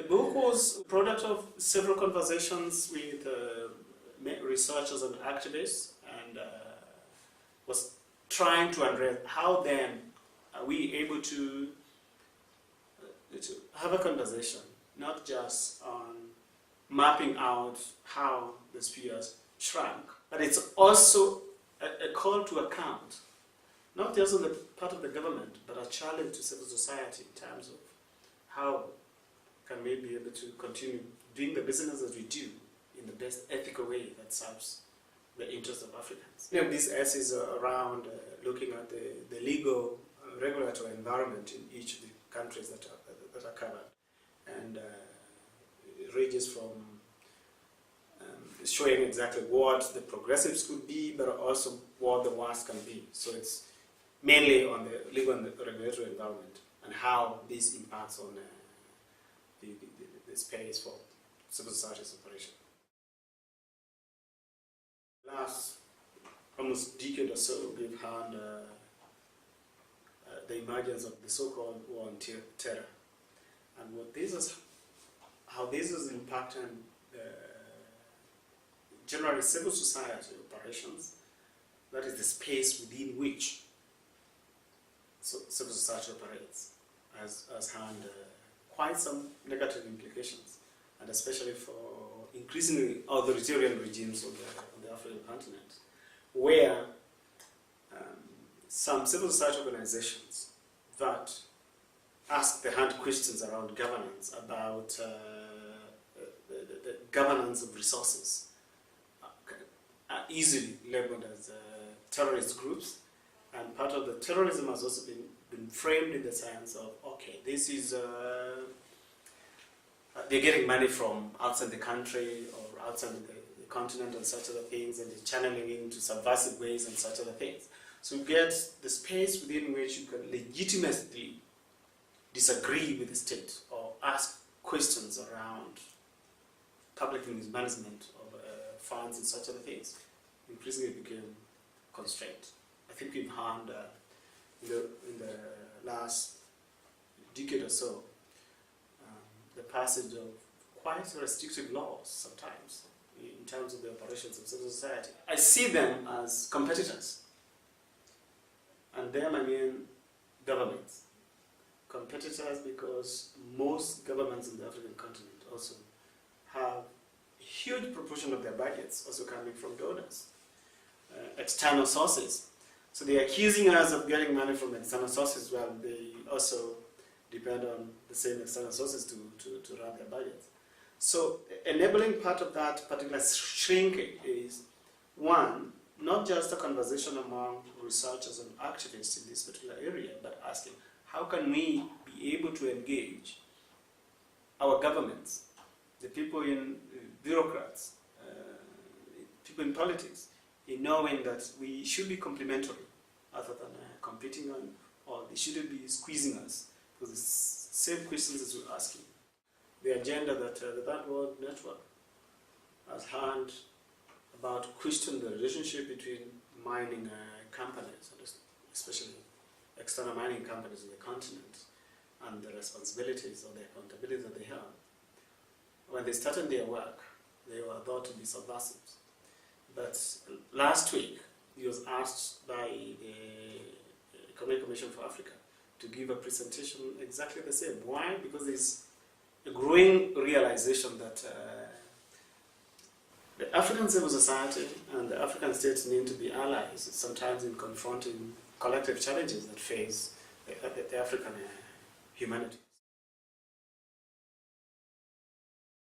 The book was a product of several conversations with researchers and activists, and was trying to address how then are we able to have a conversation, not just on mapping out how the spheres shrunk, but it's also a call to account, not just on the part of the government, but a challenge to civil society in terms of how can we be able to continue doing the business as we do in the best ethical way that serves the interests of Africans. These essays are around looking at the legal regulatory environment in each of the countries that are covered, and it ranges from showing exactly what the progressives could be, but also what the worst can be. So it's mainly on the legal and the regulatory environment and how this impacts on the space for civil society's operation. Last almost decade or so, we've had the emergence of the so-called war on terror, and how this is impacting generally civil society operations. That is the space within which civil society operates, has had quite some negative implications, and especially for increasingly authoritarian regimes on the African continent, where some civil society organizations that ask the hard questions around governance, about the governance of resources, are easily labeled as terrorist groups, and part of the terrorism has also been framed in the sense of, okay, this is they're getting money from outside the country or outside the continent and such other things, and they're channeling into subversive ways and such other things. So you get the space within which you can legitimately disagree with the state or ask questions around public mismanagement of funds and such other things, increasingly became constrained. I think we've had in the last decade or so the passage of quite restrictive laws sometimes in terms of the operations of civil society. I see them as competitors, and them I mean governments. Competitors because most governments in the African continent also have a huge proportion of their budgets also coming from donors, external sources. So they're accusing us of getting money from external sources while they also depend on the same external sources to run their budgets. So enabling part of that particular shrinking is, one, not just a conversation among researchers and activists in this particular area, but asking, how can we be able to engage our governments, the people in bureaucrats, people in politics, in knowing that we should be complementary other than competing on, or they shouldn't be squeezing us, because the same questions as we're asking. The agenda that the Third World Network has had about questioning the relationship between mining companies, especially external mining companies in the continent, and the responsibilities or the accountability that they have. When they started their work, they were thought to be subversive. But last week, he was asked by the Economic Commission for Africa to give a presentation exactly the same. Why? Because there's a growing realization that the African civil society and the African states need to be allies, sometimes in confronting collective challenges that face the African humanity.